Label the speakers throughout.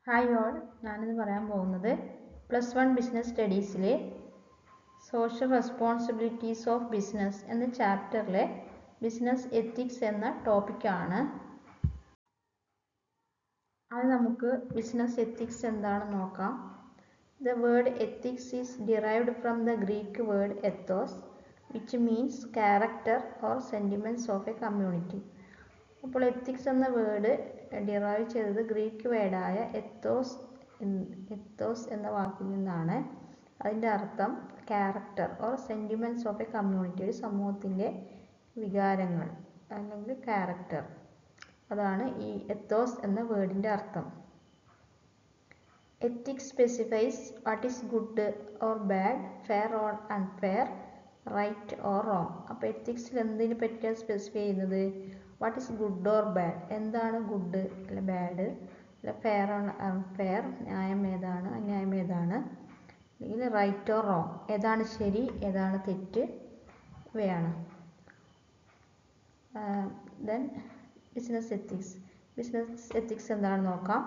Speaker 1: Hi all, ഞാനിന്ന് പറയാൻ പോകുന്നത് +1 ബിസിനസ് സ്റ്റഡീസിലെ സോഷ്യൽ റെസ്പോൺസിബിലിറ്റീസ് ഓഫ് ബിസിനസ് എന്ന ചാപ്റ്ററിലെ ബിസിനസ് എത്തിക്സ് എന്ന ടോപ്പിക്കാണ്. അത് നമുക്ക് ബിസിനസ് എത്തിക്സ് എന്താണെന്ന് നോക്കാം. The word ethics is derived from the Greek word ethos, which means character or sentiments of a community. അപ്പോൾ എത്തിക്സ് എന്ന വേർഡ് ഡിറൈവ് ചെയ്തത് ഗ്രീക്ക് വേർഡായ എത്തോസ് എന്ന വാക്കിൽ നിന്നാണ്. അതിൻ്റെ അർത്ഥം character or sentiments of A community, ഒരു സമൂഹത്തിൻ്റെ വികാരങ്ങൾ അല്ലെങ്കിൽ ക്യാരക്ടർ. അതാണ് ഈ എത്തോസ് എന്ന വേർഡിൻ്റെ അർത്ഥം. Ethics specifies what is good or bad, fair or unfair, right or wrong. അപ്പോൾ എത്തിക്സിൽ എന്തിനെ പറ്റിയാണ് സ്പെസിഫൈ ചെയ്യുന്നത്? What is good or bad, എന്താണ് ഗുഡ് അല്ല ബാഡ്, അല്ല ഫെയർ ഓർ അൺഫെയർ, ന്യായം ഏതാണ് അന്യായം ഏതാണ്, അല്ലെങ്കിൽ റൈറ്റ് ഓർ റോങ്, ഏതാണ് ശരി ഏതാണ് തെറ്റ്, ഇവയാണ്. Then business ethics. Business ethics എന്താണെന്ന് നോക്കാം.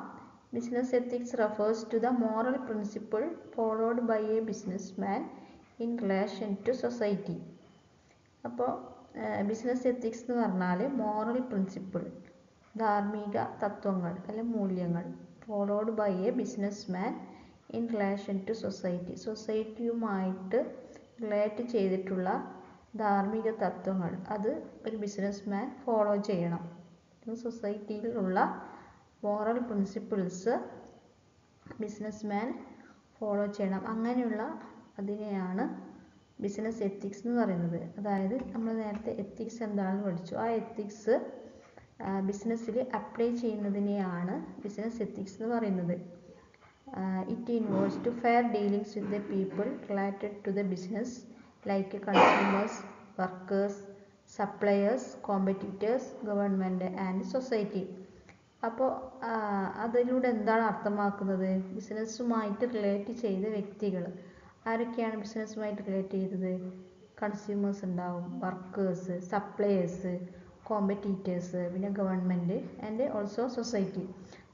Speaker 1: Business ethics refers to the moral principle followed by a businessman in relation to society. അപ്പോൾ ബിസിനസ് എത്തിക്സ് എന്ന് പറഞ്ഞാൽ മോറൽ പ്രിൻസിപ്പിൾ, ധാർമ്മിക തത്വങ്ങൾ അല്ലെ മൂല്യങ്ങൾ, followed by a businessman in relation to society, സൊസൈറ്റിയുമായിട്ട് റിലേറ്റ് ചെയ്തിട്ടുള്ള ധാർമ്മിക തത്വങ്ങൾ അത് ഒരു ബിസിനസ് മാൻ ഫോളോ ചെയ്യണം. സൊസൈറ്റിയിലുള്ള moral principles businessman follow ചെയ്യണം. അങ്ങനെയുള്ള അതിനെയാണ് ബിസിനസ് എത്തിക്സ് എന്ന് പറയുന്നത്. അതായത് നമ്മൾ നേരത്തെ എത്തിക്സ് എന്താണെന്ന് പഠിച്ചു. ആ എത്തിക്സ് ബിസിനസ്സിൽ അപ്ലൈ ചെയ്യുന്നതിനെയാണ് ബിസിനസ് എത്തിക്സ് എന്ന് പറയുന്നത്. It involves to fair dealings with the people related to the business like consumers, workers, suppliers, competitors, government and society. അപ്പോൾ അതിലൂടെ എന്താണ് അർത്ഥമാക്കുന്നത്? ബിസിനസ്സുമായിട്ട് റിലേറ്റ് ചെയ്ത വ്യക്തികൾ ആരൊക്കെയാണ് ബിസിനസ്സുമായിട്ട് റിലേറ്റ് ചെയ്തത്? കൺസ്യൂമേഴ്സ് ഉണ്ടാവും, വർക്കേഴ്സ്, സപ്ലയേഴ്സ്, കോമ്പറ്റീറ്റേഴ്സ്, പിന്നെ ഗവൺമെൻറ് ആൻഡ് ഓൾസോ സൊസൈറ്റി.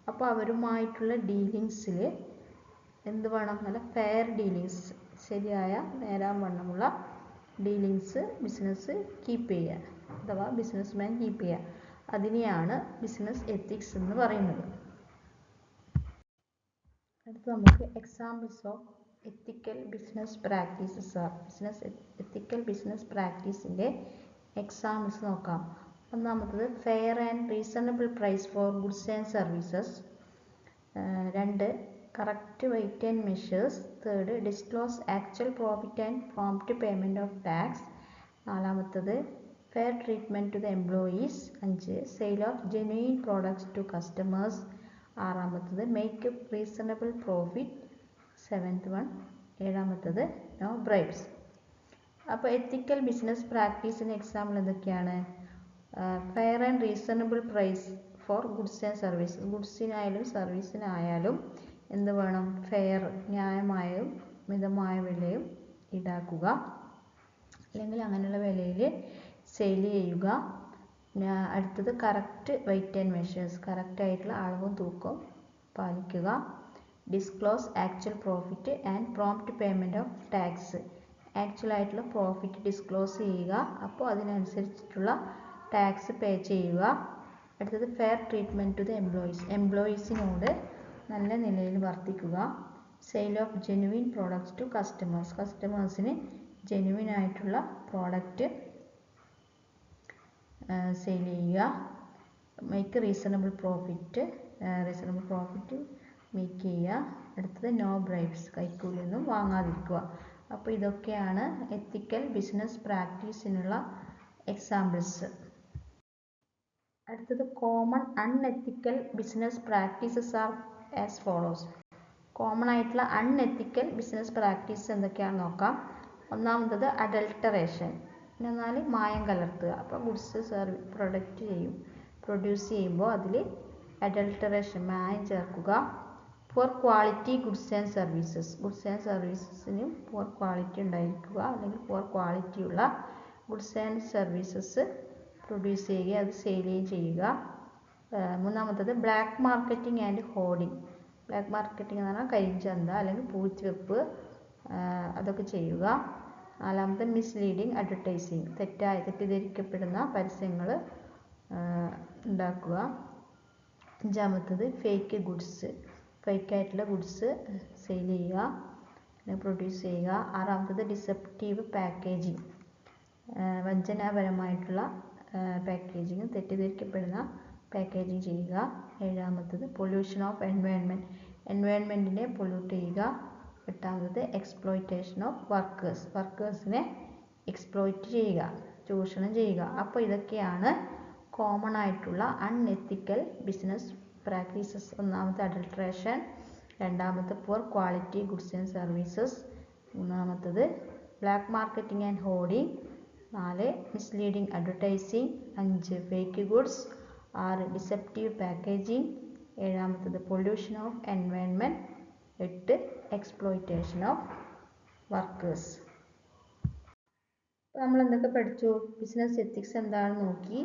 Speaker 1: അപ്പോൾ അവരുമായിട്ടുള്ള ഡീലിങ്സിൽ എന്ത് വേണം? നല്ല ഫെയർ ഡീലിങ്സ്, ശരിയായ നേരാൻ വണ്ണമുള്ള ഡീലിങ്സ് ബിസിനസ് കീപ്പ് ചെയ്യുക, അഥവാ ബിസിനസ് മാൻ കീപ്പ് ചെയ്യുക. അതിനെയാണ് ബിസിനസ് എത്തിക്സ് എന്ന് പറയുന്നത്. അടുത്ത് നമുക്ക് examples of ethical business practices are. Ethical business പ്രാക്ടീസിൻ്റെ എക്സാമ്പിൾസ് നോക്കാം. ഒന്നാമത്തത് fair and reasonable price for goods and services. 2 correct weight and measures. 3 disclose actual profit and prompt payment of tax. 4 fair treatment to the employees. 5 sale of genuine products to customers. 6 make reasonable profit. 7th 7 no bribes. അപ്പോൾ ethical business പ്രാക്ടീസിന് example എന്തൊക്കെയാണ്? Fair and reasonable price for goods and services. ഗുഡ്സിനായാലും സർവീസിനായാലും എന്ത് വേണം? Fair, ന്യായമായും മിതമായ വിലയും ഈടാക്കുക, അല്ലെങ്കിൽ അങ്ങനെയുള്ള വിലയിൽ സെയിൽ ചെയ്യുക. അടുത്തത് കറക്റ്റ് വെയിറ്റ് ആൻഡ് മെഷേഴ്സ്, കറക്റ്റായിട്ടുള്ള അളവും തൂക്കവും പാലിക്കുക. Disclose actual profit and prompt payment of tax. ആക്ച്വലായിട്ടുള്ള പ്രോഫിറ്റ് ഡിസ്ക്ലോസ് ചെയ്യുക, അപ്പോൾ അതിനനുസരിച്ചിട്ടുള്ള ടാക്സ് പേ ചെയ്യുക. അടുത്തത് fair treatment to the employees, എംപ്ലോയീസിനോട് നല്ല നിലയിൽ വർത്തിക്കുക. Sale of genuine products to customers, കസ്റ്റമേഴ്സിന് ജെന്യുവിൻ ആയിട്ടുള്ള പ്രോഡക്റ്റ് സെയിൽ ചെയ്യുക. മേക്ക് റീസണബിൾ പ്രോഫിറ്റ് മേക്ക് ചെയ്യുക. അടുത്തത് നോ ബ്രൈബ്സ്, കൈക്കൂലിയൊന്നും വാങ്ങാതിരിക്കുക. അപ്പോൾ ഇതൊക്കെയാണ് എത്തിക്കൽ ബിസിനസ് പ്രാക്ടീസിനുള്ള എക്സാമ്പിൾസ്. അടുത്തത് common unethical business practices are as follows. Common ആയിട്ടുള്ള അൺഎത്തിക്കൽ ബിസിനസ് പ്രാക്ടീസ് എന്തൊക്കെയാണെന്ന് നോക്കാം. ഒന്നാമത്തത് അഡൾട്ടറേഷൻ, എന്നാൽ മായം കലർത്തുക. അപ്പോൾ ഗുഡ്സ് പ്രൊഡ്യൂസ് ചെയ്യുമ്പോൾ അതിൽ അഡൾട്ടറേഷൻ, മായം ചേർക്കുക. പുവർ ക്വാളിറ്റി ഗുഡ്സ് ആൻഡ് സർവീസസിനും പുവർ ക്വാളിറ്റി ഉണ്ടായിരിക്കുക, അല്ലെങ്കിൽ പുവർ ക്വാളിറ്റിയുള്ള ഗുഡ്സ് ആൻഡ് സർവീസസ് പ്രൊഡ്യൂസ് ചെയ്യുക, അത് സെയിൽ ചെയ്യുക. മൂന്നാമത്തത് black marketing and hoarding, black marketing എന്ന് പറഞ്ഞാൽ കരിഞ്ചന്ത അല്ലെങ്കിൽ പൂഴ്ത്തിവെപ്പ്, അതൊക്കെ ചെയ്യുക. നാലാമത്തെ മിസ്ലീഡിങ് അഡ്വർടൈസിങ്, തെറ്റിദ്ധരിക്കപ്പെടുന്ന പരസ്യങ്ങൾ ഉണ്ടാക്കുക. അഞ്ചാമത്തത് ഫേക്ക് ഗുഡ്സ്, ഫേക്കായിട്ടുള്ള ഗുഡ്സ് സെയിൽ ചെയ്യുക, പ്രൊഡ്യൂസ് ചെയ്യുക. ആറാമത്തത് ഡിസെപ്റ്റീവ് പാക്കേജിങ്, വഞ്ചനാപരമായിട്ടുള്ള പാക്കേജിങ്, തെറ്റിദ്ധരിക്കപ്പെടുന്ന പാക്കേജിങ് ചെയ്യുക. ഏഴാമത്തത് പൊല്യൂഷൻ ഓഫ് എൻവയോൺമെൻറ്റിനെ പൊല്യൂട്ട് ചെയ്യുക. എട്ടാമത്തത് എക്സ്പ്ലോയിറ്റേഷൻ ഓഫ് വർക്കേഴ്സിനെ എക്സ്പ്ലോയിറ്റ് ചെയ്യുക, ചൂഷണം ചെയ്യുക. അപ്പോൾ ഇതൊക്കെയാണ് കോമൺ ആയിട്ടുള്ള അൺഎത്തിക്കൽ ബിസിനസ് പ്രാക്ടീസസ്. ഒന്നാമത്തെ അഡൾട്രേഷൻ, രണ്ടാമത്തെ poor quality goods and services, മൂന്നാമത്തത് black marketing and hoarding, 4 misleading advertising, 5 fake goods, 6 deceptive packaging, ഏഴാമത്തത് pollution of environment, 8 exploitation of workers. അപ്പോൾ നമ്മൾ എന്തൊക്കെ പഠിച്ചു? ബിസിനസ് എത്തിക്സ് എന്താണെന്ന് നോക്കി,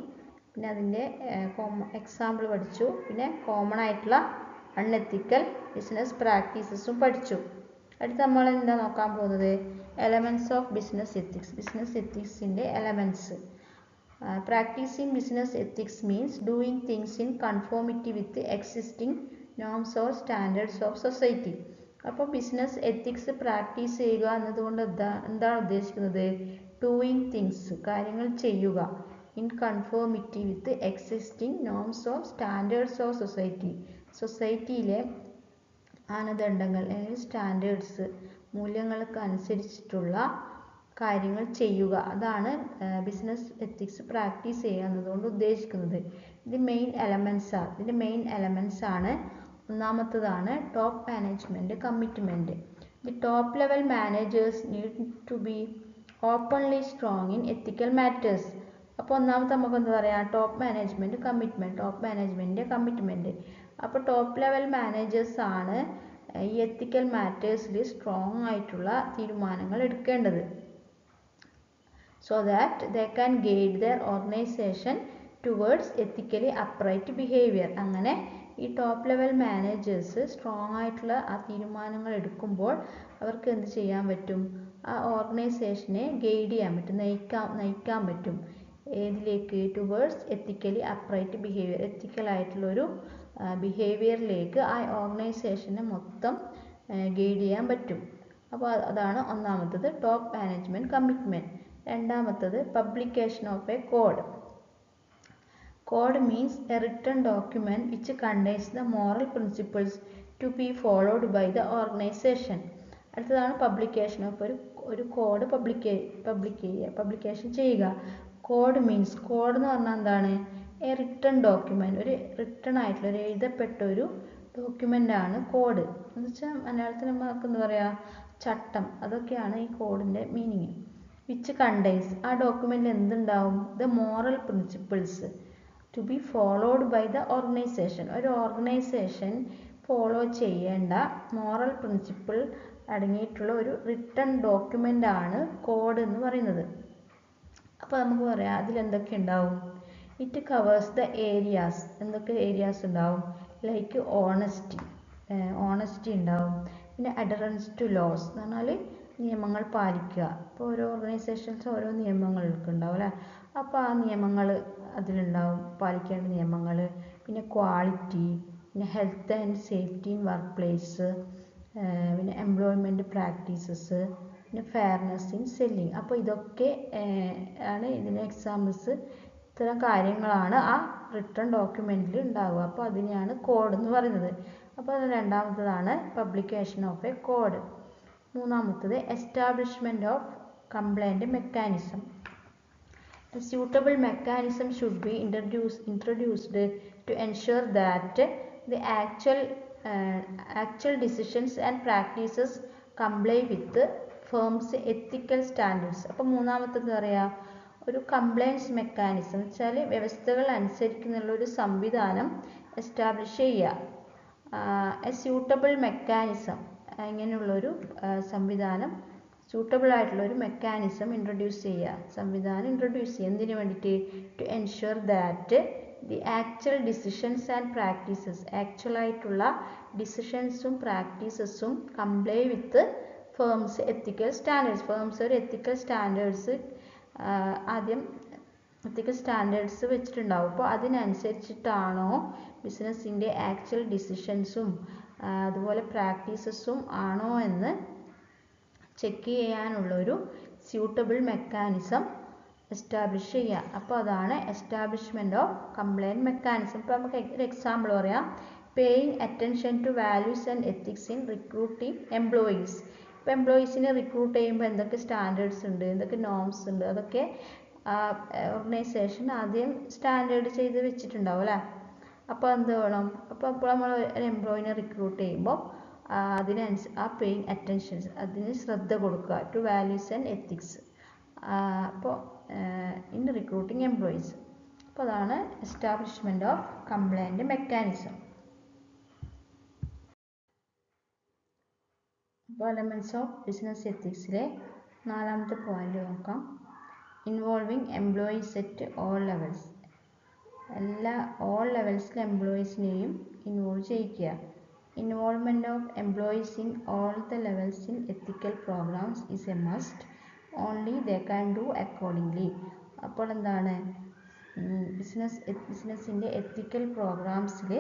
Speaker 1: പിന്നെ അതിൻ്റെ എക്സാമ്പിൾ പഠിച്ചു, പിന്നെ കോമൺ ആയിട്ടുള്ള അൺഎത്തിക്കൽ ബിസിനസ് പ്രാക്ടീസസും പഠിച്ചു. അടുത്ത് നമ്മൾ എന്താ നോക്കാൻ പോകുന്നത്? Elements of business ethics. Business എത്തിക്സിൻ്റെ elements. Practising business ethics means doing things in conformity with existing norms or standards of society. അപ്പോൾ ബിസിനസ് എത്തിക്സ് പ്രാക്ടീസ് ചെയ്യുക എന്നതുകൊണ്ട് എന്താണ് ഉദ്ദേശിക്കുന്നത്? ഡൂയിങ് തിങ്സ്, കാര്യങ്ങൾ ചെയ്യുക, in conformity with existing norms of standards of society, സൊസൈറ്റിയിലെ മാനദണ്ഡങ്ങൾ അല്ലെങ്കിൽ സ്റ്റാൻഡേർഡ്സ്, മൂല്യങ്ങൾക്ക് അനുസരിച്ചിട്ടുള്ള കാര്യങ്ങൾ ചെയ്യുക. അതാണ് ബിസിനസ് എത്തിക്സ് പ്രാക്ടീസ് ചെയ്യുക എന്നതുകൊണ്ട് ഉദ്ദേശിക്കുന്നത്. ഇതിൻ്റെ മെയിൻ എലമെൻറ്റ്സ് ആണ്. ഒന്നാമത്തതാണ് top management commitment. The top level managers need to be openly strong in ethical matters. അപ്പോൾ ഒന്നാമത്തെ നമുക്ക് എന്താ പറയുക? ടോപ്പ് മാനേജ്മെൻറ്റ് കമ്മിറ്റ്മെൻറ്റ്, ടോപ്പ് മാനേജ്മെൻറ്റിൻ്റെ കമ്മിറ്റ്മെൻറ്റ്. അപ്പോൾ ടോപ്പ് ലെവൽ മാനേജേഴ്സ് ആണ് ഈ എത്തിക്കൽ മാറ്റേഴ്സിൽ സ്ട്രോങ് ആയിട്ടുള്ള തീരുമാനങ്ങൾ എടുക്കേണ്ടത്. So that they can guide their organisation towards ethically upright behaviour. അങ്ങനെ ഈ ടോപ്പ് ലെവൽ മാനേജേഴ്സ് സ്ട്രോങ് ആയിട്ടുള്ള ആ തീരുമാനങ്ങൾ എടുക്കുമ്പോൾ അവർക്ക് എന്ത് ചെയ്യാൻ പറ്റും? ആ ഓർഗനൈസേഷനെ ഗൈഡ് ചെയ്യാൻ പറ്റും, നയിക്കാൻ പറ്റും. ഏതിലേക്ക്? ടുവേർഡ്സ് എത്തിക്കലി അപ്രൈറ്റ് ബിഹേവിയർ, എത്തിക്കലായിട്ടുള്ളൊരു ബിഹേവിയറിലേക്ക് ആ ഓർഗനൈസേഷനെ മൊത്തം ഗൈഡ് ചെയ്യാൻ പറ്റും. അപ്പോൾ അതാണ് ഒന്നാമത്തത് ടോപ്പ് മാനേജ്മെൻറ്റ് കമ്മിറ്റ്മെൻറ്റ്. രണ്ടാമത്തത് publication of A code. Code means a written document which contains the moral principles to be followed by the organization. അടുത്തതാണ് പബ്ലിക്കേഷൻ ഓഫ് ഒരു കോഡ് പബ്ലിക്കേഷൻ ചെയ്യുക. കോഡ് മീൻസ്, കോഡ് എന്ന് പറഞ്ഞാൽ എന്താണ്? എ റിട്ടൺ ഡോക്യുമെൻറ്റ്, ഒരു written ആയിട്ടുള്ള ഒരു എഴുതപ്പെട്ട ഒരു ഡോക്യുമെൻ്റ് ആണ് കോഡ്. എന്ന് വെച്ചാൽ മലയാളത്തിൽ നമുക്ക് എന്താ പറയുക? ചട്ടം. അതൊക്കെയാണ് ഈ കോഡിൻ്റെ മീനിങ്. വിച്ച് കണ്ടെയ്ൻസ്, ആ ഡോക്യുമെൻറ്റിൽ എന്തുണ്ടാവും? The moral principles to be followed by the organisation. ഒരു ഓർഗനൈസേഷൻ ഫോളോ ചെയ്യേണ്ട മോറൽ പ്രിൻസിപ്പിൾ അടങ്ങിയിട്ടുള്ള ഒരു റിട്ടൺ ഡോക്യുമെൻ്റ് ആണ് കോഡ് എന്ന് പറയുന്നത്. അപ്പോൾ നമുക്ക് പറയാം അതിലെന്തൊക്കെ ഉണ്ടാവും? It covers the areas. എന്തൊക്കെ ഏരിയാസ് ഉണ്ടാവും? ലൈക്ക് ഓണസ്റ്റി ഉണ്ടാവും, പിന്നെ അഡറൻസ് ടു ലോസ് എന്ന് പറഞ്ഞാൽ നിയമങ്ങൾ പാലിക്കുക. ഇപ്പോൾ ഓരോ ഓർഗനൈസേഷൻസ് ഓരോ നിയമങ്ങളൊക്കെ ഉണ്ടാവും അല്ലേ? അപ്പോൾ ആ നിയമങ്ങൾ അതിലുണ്ടാവും, പാലിക്കേണ്ട നിയമങ്ങൾ. പിന്നെ ക്വാളിറ്റി, പിന്നെ health and safety in work place, പിന്നെ എംപ്ലോയ്മെൻറ്റ് പ്രാക്ടീസസ്, പിന്നെ ഫെയർനെസ് ഇൻ സെല്ലിങ്. അപ്പോൾ ഇതൊക്കെ ആണ് ഇതിന് എക്സാമ്പിൾസ്. ഇത്തരം കാര്യങ്ങളാണ് ആ റിട്ടൺ ഡോക്യുമെൻറ്റിൽ ഉണ്ടാവുക. അപ്പോൾ അതിനെയാണ് കോഡ് എന്ന് പറയുന്നത്. അപ്പോൾ അത് രണ്ടാമത്തതാണ് പബ്ലിക്കേഷൻ ഓഫ് എ കോഡ്. മൂന്നാമത്തത് establishment of complaint mechanism. A suitable mechanism should be introduced to ensure that the actual decisions and practices comply with the firm's ethical standards. അപ്പോൾ മൂന്നാമത്തേത് പറയാ ഒരു കംപ്ലൈൻസ് മെക്കാനിസം വെച്ചാൽ വ്യവസ്ഥകൾ അനുസരിക്കുന്നുള്ള ഒരു സംവിധാനം എസ്റ്റാബ്ലിഷ് ചെയ്യുക. എ സ്യൂട്ടബിൾ മെക്കാനിസം, ഇങ്ങനെയുള്ളൊരു സംവിധാനം, സ്യൂട്ടബിൾ ആയിട്ടുള്ള ഒരു മെക്കാനിസം ഇൻട്രൊഡ്യൂസ് ചെയ്യുക, സംവിധാനം ഇൻട്രൊഡ്യൂസ് ചെയ്യുക. എന്തിനു വേണ്ടിയിട്ട്? To ensure that the actual decisions and practices, ആക്ച്വലായിട്ടുള്ള ഡിസിഷൻസും പ്രാക്ടീസസും comply with firm's ethical standards. Firm's ഒരു എത്തിക്കൽ സ്റ്റാൻഡേർഡ്സ് ആദ്യം എത്തിക്കൽ സ്റ്റാൻഡേർഡ്സ് വെച്ചിട്ടുണ്ടാവും. അപ്പോൾ അതിനനുസരിച്ചിട്ടാണോ ബിസിനസ്സിൻ്റെ ആക്ച്വൽ ഡിസിഷൻസും അതുപോലെ പ്രാക്ടീസസും ആണോ എന്ന് ചെക്ക് ചെയ്യാനുള്ളൊരു സ്യൂട്ടബിൾ മെക്കാനിസം എസ്റ്റാബ്ലിഷ് ചെയ്യുക. അപ്പോൾ അതാണ് എസ്റ്റാബ്ലിഷ്മെൻറ്റ് ഓഫ് കംപ്ലൈൻറ്റ് മെക്കാനിസം. ഇപ്പോൾ നമുക്ക് ഒരു എക്സാമ്പിൾ പറയാം. Paying attention to values and ethics in recruiting employees. ഇപ്പോൾ എംപ്ലോയീസിനെ റിക്രൂട്ട് ചെയ്യുമ്പോൾ എന്തൊക്കെ സ്റ്റാൻഡേർഡ്സ് ഉണ്ട്, എന്തൊക്കെ നോംസ് ഉണ്ട്, അതൊക്കെ ഓർഗനൈസേഷൻ ആദ്യം സ്റ്റാൻഡേർഡ് ചെയ്ത് വെച്ചിട്ടുണ്ടാവും അല്ലേ. അപ്പോൾ എന്ത് വേണം, അപ്പോൾ നമ്മൾ ഒരു എംപ്ലോയിനെ റിക്രൂട്ട് ചെയ്യുമ്പോൾ ആ പേയിങ് അറ്റൻഷൻസ്, അതിന് ശ്രദ്ധ കൊടുക്കുക. ടു വാല്യൂസ് ആൻഡ് എത്തിക്സ് അപ്പോൾ ഇൻ റിക്രൂട്ടിംഗ് എംപ്ലോയീസ്. അപ്പോൾ അതാണ് എസ്റ്റാബ്ലിഷ്മെൻറ്റ് ഓഫ് കംപ്ലൈൻറ്റ് മെക്കാനിസം. അപ്പോൾ എലമെൻറ്റ്സ് ഓഫ് ബിസിനസ് എത്തിക്സിലെ 4ാമത്തെ പോയിന്റ് നോക്കാം. Involving employees at all levels. All ലെവൽസിലെ എംപ്ലോയീസിനെയും ഇൻവോൾവ് ചെയ്യിക്കുക. Involvement of employees in all the levels in ethical programmes is a must. Only they can do accordingly. അപ്പോൾ എന്താണ്, ബിസിനസ്സിൻ്റെ എത്തിക്കൽ പ്രോഗ്രാംസിൽ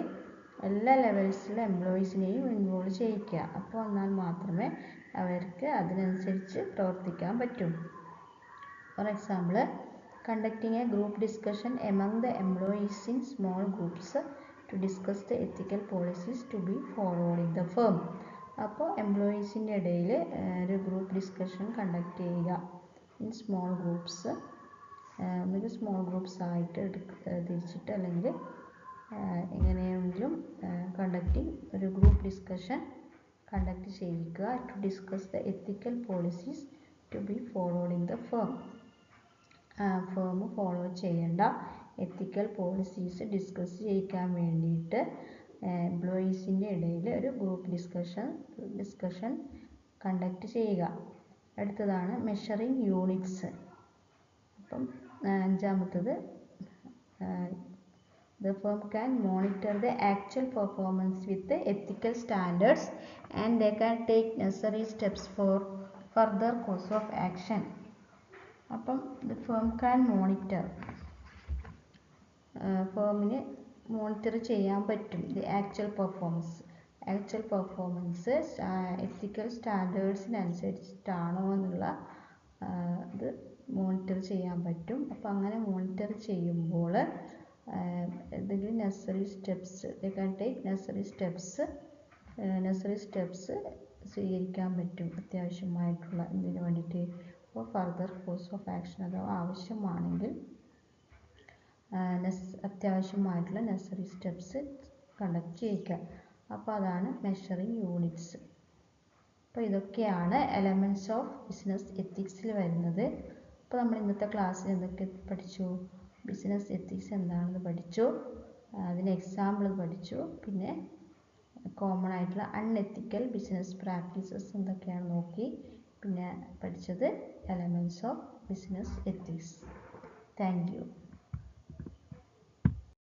Speaker 1: എല്ലാ ലെവൽസിലെ എംപ്ലോയീസിനെയും ഇൻവോൾവ് ചെയ്യിക്കുക. അപ്പോൾ എന്നാൽ മാത്രമേ അവർക്ക് അതിനനുസരിച്ച് പ്രവർത്തിക്കാൻ പറ്റൂ. For example, conducting a group discussion among the employees in small groups to discuss the ethical policies to be followed in the firm. അപ്പോൾ എംപ്ലോയീസിൻ്റെ ഇടയിൽ ഒരു ഗ്രൂപ്പ് ഡിസ്കഷൻ കണ്ടക്ട് ചെയ്യുക ഇൻ സ്മോൾ ഗ്രൂപ്പ്സ്. ഒന്നുകിൽ സ്മോൾ ഗ്രൂപ്പ്സ് ആയിട്ട് തിരിച്ചിട്ട് അല്ലെങ്കിൽ എങ്ങനെയെങ്കിലും ഒരു ഗ്രൂപ്പ് ഡിസ്കഷൻ കണ്ടക്ട് ചെയ്യിക്കുക. To discuss the ethical policies to be followed in the firm. Firm follow ചെയ്യേണ്ട എത്തിക്കൽ പോളിസീസ് ഡിസ്കസ് ചെയ്യിക്കാൻ വേണ്ടിയിട്ട് എംപ്ലോയീസിൻ്റെ ഇടയിൽ ഒരു ഗ്രൂപ്പ് ഡിസ്കഷൻ കണ്ടക്ട് ചെയ്യുക. അടുത്തതാണ് മെഷറിംഗ് യൂണിറ്റ്സ്. അപ്പം 5ാമത്തത്, the firm can monitor the actual performance with the ethical standards and they can take necessary steps for further course of action. അപ്പം the firm can monitor, ഫേമിന് monitor ചെയ്യാൻ പറ്റും the actual performance എത്തിക്കൽ സ്റ്റാൻഡേർഡ്സിനനുസരിച്ചിട്ടാണോ എന്നുള്ള ഇത് monitor ചെയ്യാൻ പറ്റും. അപ്പോൾ അങ്ങനെ മോണിറ്റർ ചെയ്യുമ്പോൾ എന്തെങ്കിലും നെസസറി സ്റ്റെപ്സ് സ്വീകരിക്കാൻ പറ്റും. അത്യാവശ്യമായിട്ടുള്ള ഇതിന് വേണ്ടിയിട്ട് ഇപ്പോൾ ഫർദർ കോഴ്സ് ഓഫ് ആക്ഷൻ അഥവാ ആവശ്യമാണെങ്കിൽ അത്യാവശ്യമായിട്ടുള്ള നെസസറി സ്റ്റെപ്സ് കണ്ടക്ട് ചെയ്യിക്കുക. അപ്പോൾ അതാണ് മെഷറിംഗ് യൂണിറ്റ്സ്. അപ്പോൾ ഇതൊക്കെയാണ് എലമെൻറ്റ്സ് ഓഫ് ബിസിനസ് എത്തിക്സിൽ വരുന്നത്. അപ്പോൾ നമ്മൾ ഇന്നത്തെ ക്ലാസ്സിൽ എന്തൊക്കെ പഠിച്ചു? ബിസിനസ് എത്തിക്സ് എന്താണെന്ന് പഠിച്ചു, അതിന് എക്സാമ്പിൾ പഠിച്ചു, പിന്നെ കോമൺ ആയിട്ടുള്ള അൺഎത്തിക്കൽ ബിസിനസ് പ്രാക്ടീസസ് എന്തൊക്കെയാണ് നോക്കി, പിന്നെ പഠിച്ചത് elements of business ethics. Thank you.